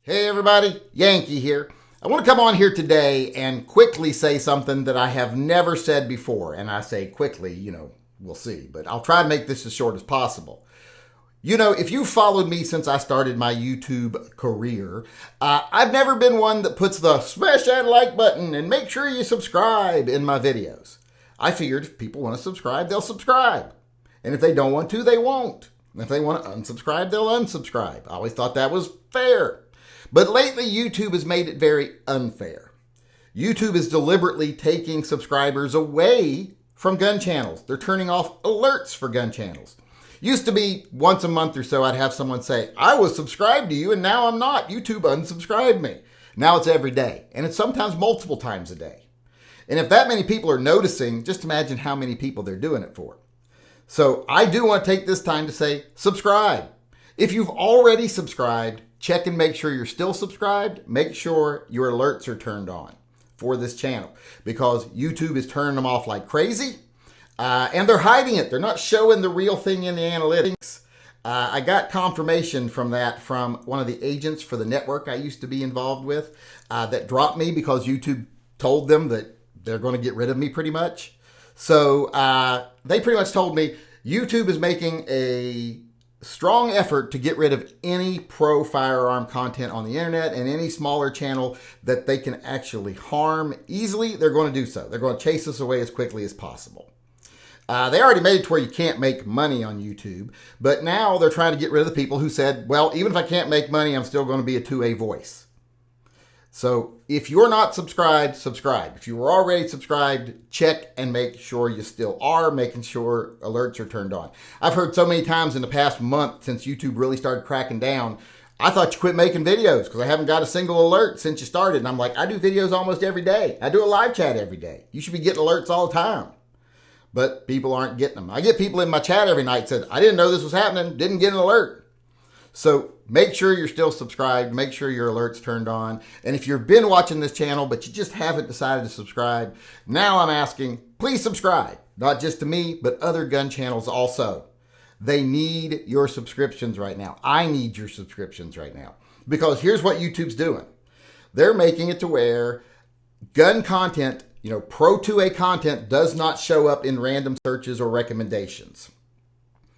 Hey everybody, Yankee here. I want to come on here today and quickly say something that I have never said before. And I say quickly, we'll see. But I'll try to make this as short as possible. If you followed me since I started my YouTube career, I've never been one that puts the smash that like button and make sure you subscribe in my videos. I figured if people want to subscribe, they'll subscribe. And if they don't want to, they won't. And if they want to unsubscribe, they'll unsubscribe. I always thought that was fair. But lately, YouTube has made it very unfair. YouTube is deliberately taking subscribers away from gun channels. They're turning off alerts for gun channels. Used to be once a month or so, I'd have someone say, I was subscribed to you and now I'm not. YouTube unsubscribed me. Now it's every day. And it's sometimes multiple times a day. And if that many people are noticing, just imagine how many people they're doing it for. So I do want to take this time to say, subscribe. If you've already subscribed, check and make sure you're still subscribed. Make sure your alerts are turned on for this channel because YouTube is turning them off like crazy. And they're hiding it. They're not showing the real thing in the analytics. I got confirmation from that from one of the agents for the network I used to be involved with that dropped me because YouTube told them that they're going to get rid of me pretty much. So they pretty much told me YouTube is making a strong effort to get rid of any pro firearm content on the internet and any smaller channel that they can actually harm easily. They're going to do so. They're going to chase us away as quickly as possible. They already made it to where you can't make money on YouTube, but now they're trying to get rid of the people who said, well, even if I can't make money, I'm still going to be a 2A voice. So if you're not subscribed, subscribe. If you were already subscribed, check and make sure you still are, making sure alerts are turned on. I've heard so many times in the past month since YouTube really started cracking down, I thought you quit making videos because I haven't got a single alert since you started. And I'm like, I do videos almost every day. I do a live chat every day. You should be getting alerts all the time. But people aren't getting them. I get people in my chat every night said, I didn't know this was happening, didn't get an alert. So make sure you're still subscribed. Make sure your alerts turned on. And if you've been watching this channel, but you just haven't decided to subscribe, now I'm asking, please subscribe. Not just to me, but other gun channels also. They need your subscriptions right now. I need your subscriptions right now. Because here's what YouTube's doing. They're making it to where gun content, pro 2A content does not show up in random searches or recommendations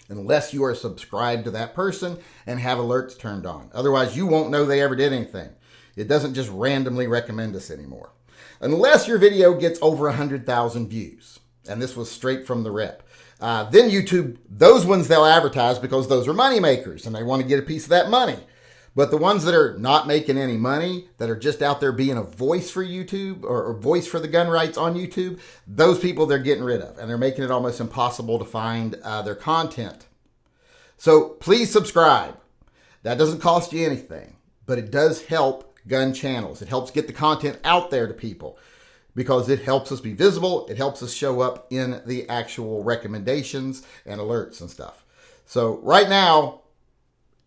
unless you are subscribed to that person and have alerts turned on. Otherwise, you won't know they ever did anything. It doesn't just randomly recommend us anymore. Unless your video gets over 100,000 views. And this was straight from the rep. Then YouTube, those ones they'll advertise because those are money makers and they want to get a piece of that money. But the ones that are not making any money, that are just out there being a voice for YouTube or voice for the gun rights on YouTube, those people they're getting rid of. And they're making it almost impossible to find their content. So please subscribe. That doesn't cost you anything, but it does help gun channels. It helps get the content out there to people because it helps us be visible. It helps us show up in the actual recommendations and alerts and stuff. So right now,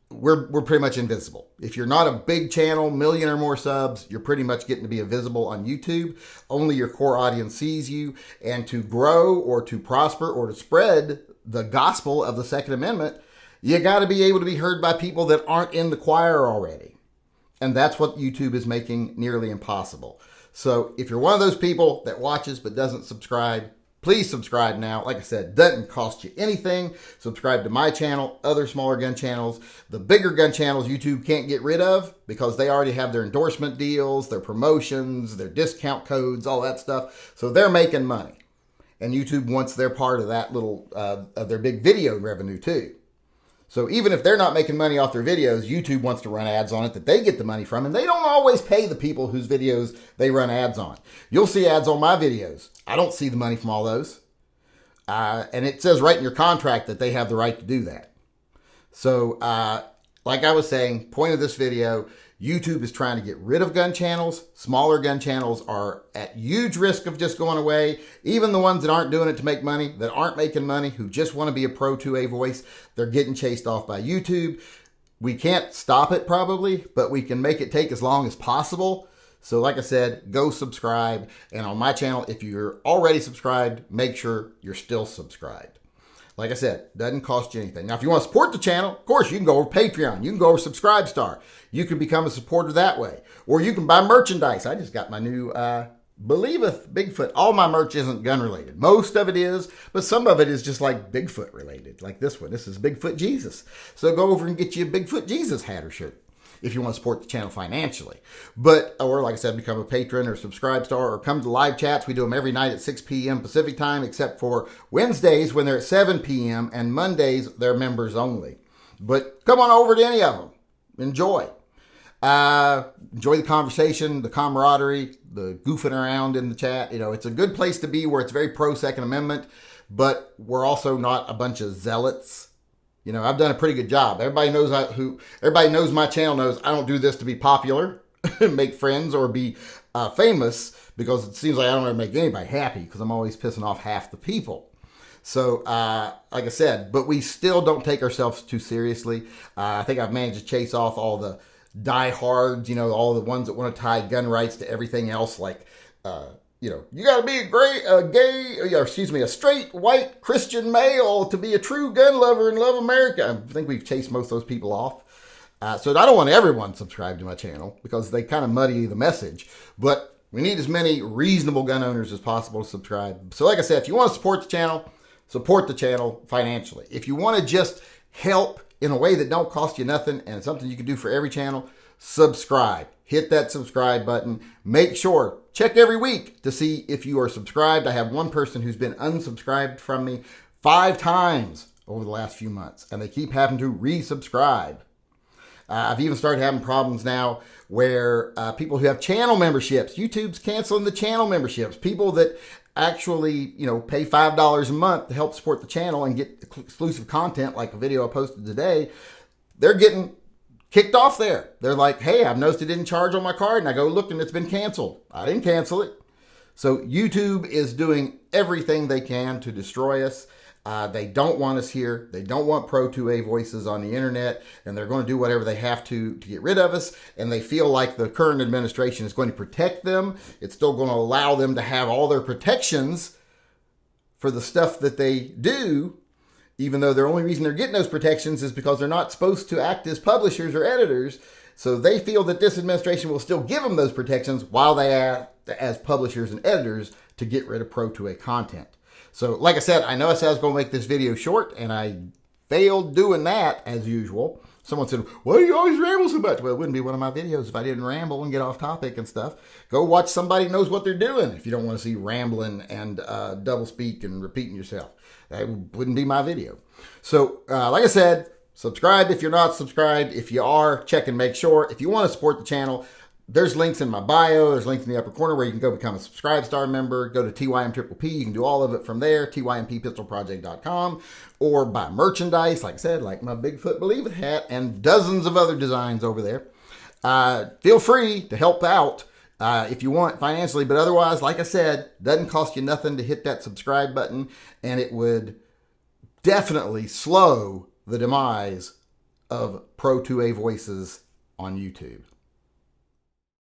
we're pretty much invisible. If you're not a big channel, million or more subs, you're pretty much getting to be invisible on YouTube. Only your core audience sees you. And to grow or to prosper or to spread the gospel of the Second Amendment, you got to be able to be heard by people that aren't in the choir already. And that's what YouTube is making nearly impossible. So if you're one of those people that watches but doesn't subscribe, please subscribe now. Like I said, doesn't cost you anything. Subscribe to my channel, other smaller gun channels. The bigger gun channels YouTube can't get rid of because they already have their endorsement deals, their promotions, their discount codes, all that stuff. So they're making money. And YouTube wants their part of that little, of their big video revenue too. So even if they're not making money off their videos, YouTube wants to run ads on it that they get the money from. And they don't always pay the people whose videos they run ads on. You'll see ads on my videos. I don't see the money from all those. And it says right in your contract that they have the right to do that. So like I was saying, point of this video, YouTube is trying to get rid of gun channels. Smaller gun channels are at huge risk of just going away. Even the ones that aren't doing it to make money, that aren't making money, who just want to be a pro 2A voice, they're getting chased off by YouTube. We can't stop it probably, but we can make it take as long as possible. So like I said, go subscribe. And on my channel, if you're already subscribed, make sure you're still subscribed. Like I said, doesn't cost you anything. Now, if you want to support the channel, of course, you can go over Patreon. You can go over Subscribestar. You can become a supporter that way. Or you can buy merchandise. I just got my new Believeth Bigfoot. All my merch isn't gun related. Most of it is, but some of it is just like Bigfoot related. Like this one. This is Bigfoot Jesus. So go over and get you a Bigfoot Jesus hat or shirt if you want to support the channel financially. Or like I said, become a patron or Subscribestar or come to live chats. We do them every night at 6 p.m. Pacific time, except for Wednesdays when they're at 7 p.m. and Mondays they're members only. But come on over to any of them. Enjoy. Enjoy the conversation, the camaraderie, the goofing around in the chat. You know, it's a good place to be where it's very pro Second Amendment, but we're also not a bunch of zealots. You know, I've done a pretty good job. Everybody knows my channel knows I don't do this to be popular, make friends, or be famous, because it seems like I don't ever make anybody happy because I'm always pissing off half the people. So, like I said, but we still don't take ourselves too seriously. I think I've managed to chase off all the diehards, you know, all the ones that want to tie gun rights to everything else, like, you know, you got to be a straight white Christian male to be a true gun lover and love America. I think we've chased most of those people off. So I don't want everyone subscribed to my channel because they kind of muddy the message. But we need as many reasonable gun owners as possible to subscribe. So like I said, if you want to support the channel financially. If you want to just help in a way that don't cost you nothing and it's something you can do for every channel, subscribe. Hit that subscribe button. Make sure, check every week to see if you are subscribed. I have one person who's been unsubscribed from me 5 times over the last few months, and they keep having to resubscribe. I've even started having problems now where people who have channel memberships, YouTube's canceling the channel memberships. People that actually, you know, pay $5 a month to help support the channel and get exclusive content like a video I posted today, they're getting kicked off there. They're like, hey, I've noticed it didn't charge on my card, and I go look and it's been canceled. I didn't cancel it. So YouTube is doing everything they can to destroy us. They don't want us here. They don't want Pro 2A voices on the internet, and they're going to do whatever they have to get rid of us. And they feel like the current administration is going to protect them. It's still going to allow them to have all their protections for the stuff that they do, even though the only reason they're getting those protections is because they're not supposed to act as publishers or editors. So they feel that this administration will still give them those protections while they act as publishers and editors to get rid of Pro 2A content. So, like I said, I know I said I was going to make this video short, and I failed doing that, as usual. Someone said, why do you always ramble so much? Well, it wouldn't be one of my videos if I didn't ramble and get off topic and stuff. Go watch somebody who knows what they're doing if you don't want to see rambling and double speak and repeating yourself. That wouldn't be my video. So, like I said, subscribe if you're not subscribed. If you are, check and make sure. If you want to support the channel, there's links in my bio. There's links in the upper corner where you can go become a Subscribestar member. Go to TYMP. You can do all of it from there, TYMPpistolproject.com, or buy merchandise, like I said, like my Bigfoot Believe It hat and dozens of other designs over there. Feel free to help out if you want financially, but otherwise, like I said, doesn't cost you nothing to hit that subscribe button, and it would definitely slow the demise of Pro 2A voices on YouTube.